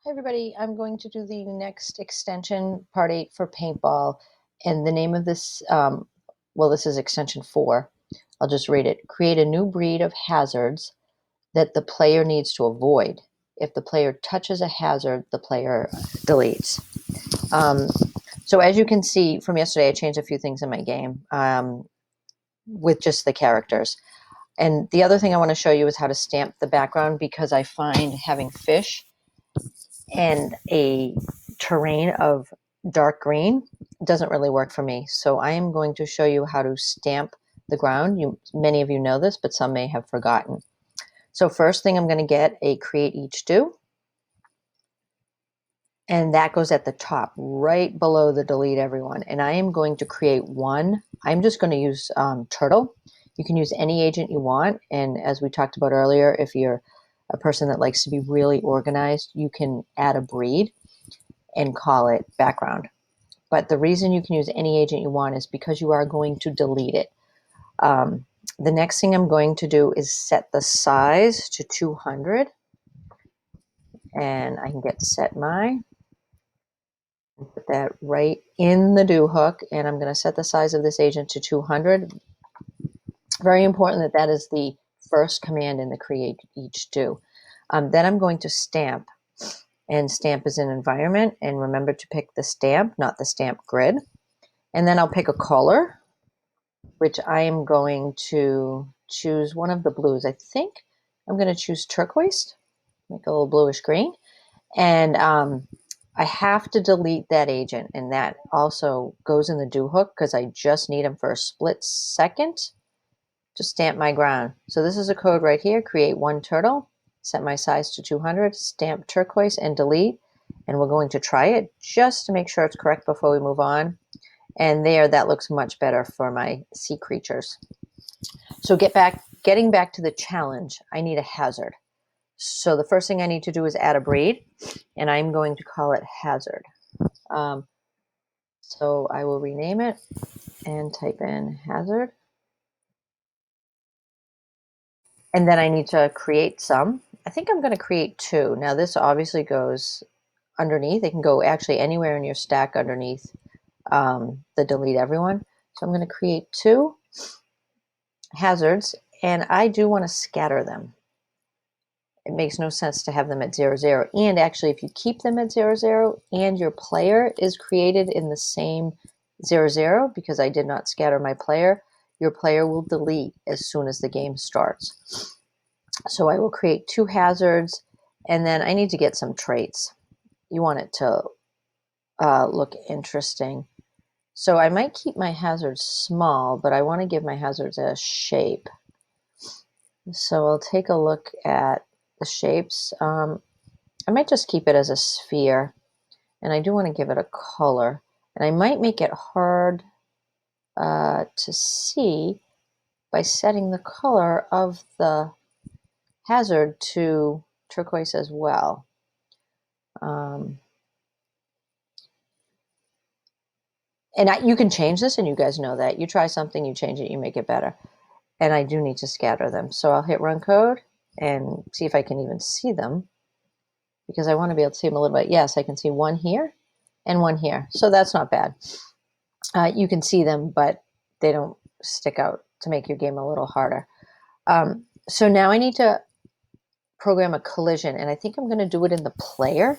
Hi everybody, I'm going to do the next extension, part 8 for Paintball, and the name of this, well, this is extension 4. I'll just read it. Create a new breed of hazards that the player needs to avoid. If the player touches a hazard, the player deletes. So as you can see from yesterday, I changed a few things in my game with just the characters. And the other thing I want to show you is how to stamp the background, because I find having fish and a terrain of dark green doesn't really work for me. So I am going to show you how to stamp the ground. Many of you know this, but some may have forgotten. So first thing, I'm going to get a create each do. And that goes at the top, right below the delete everyone. And I am going to create one. I'm just going to use turtle. You can use any agent you want. And as we talked about earlier, if you're a person that likes to be really organized, you can add a breed and call it background. But the reason you can use any agent you want is because you are going to delete it. The next thing I'm going to do is set the size to 200. And I can get set my, put that right in the do hook. And I'm going to set the size of this agent to 200. Very important that that is the first command in the create each do. Then I'm going to stamp. And stamp is an environment, and remember to pick the stamp, not the stamp grid. And then I'll pick a color, which I am going to choose one of the blues. I think I'm going to choose turquoise, make a little bluish green. And I have to delete that agent, and that also goes in the do hook because I just need them for a split second to stamp my ground. So this is a code right here, create one turtle, set my size to 200, stamp turquoise and delete. And we're going to try it just to make sure it's correct before we move on. And there, that looks much better for my sea creatures. So getting back to the challenge, I need a hazard. So the first thing I need to do is add a breed, and I'm going to call it hazard. So I will rename it and type in hazard. And then I need to create some. I think I'm going to create 2. Now this obviously goes underneath. It can go actually anywhere in your stack underneath the delete everyone. So I'm going to create 2 hazards, and I do want to scatter them. It makes no sense to have them at 0, 0. And actually, if you keep them at 0, 0 and your player is created in the same 0, 0, because I did not scatter my player, your player will delete as soon as the game starts. So I will create 2 hazards, and then I need to get some traits. You want it to look interesting. So I might keep my hazards small, but I want to give my hazards a shape. So I'll take a look at the shapes. I might just keep it as a sphere, and I do want to give it a color. And I might make it hard to see by setting the color of the hazard to turquoise as well. And you can change this, and you guys know that. You try something, you change it, you make it better. And I do need to scatter them. So I'll hit run code and see if I can even see them, because I want to be able to see them a little bit. Yes, I can see one here and one here. So that's not bad. You can see them, but they don't stick out to make your game a little harder. So now I need to program a collision, and I think I'm going to do it in the player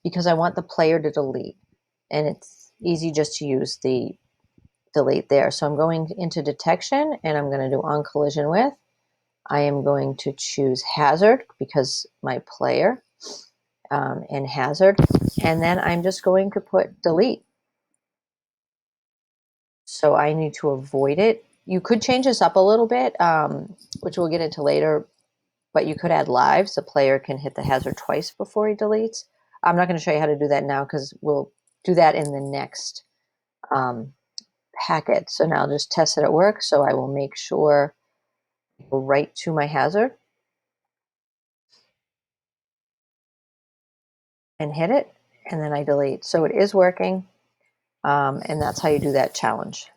because I want the player to delete. And it's easy just to use the delete there. So I'm going into detection, and I'm going to do on collision with. I am going to choose hazard because my player and hazard, and then I'm just going to put delete. So I need to avoid it. You could change this up a little bit, which we'll get into later, but you could add lives. The player can hit the hazard twice before he deletes. I'm not going to show you how to do that now because we'll do that in the next packet. So now I'll just test it at work. So I will make sure I go right to my hazard and hit it, and then I delete. So it is working, and that's how you do that challenge.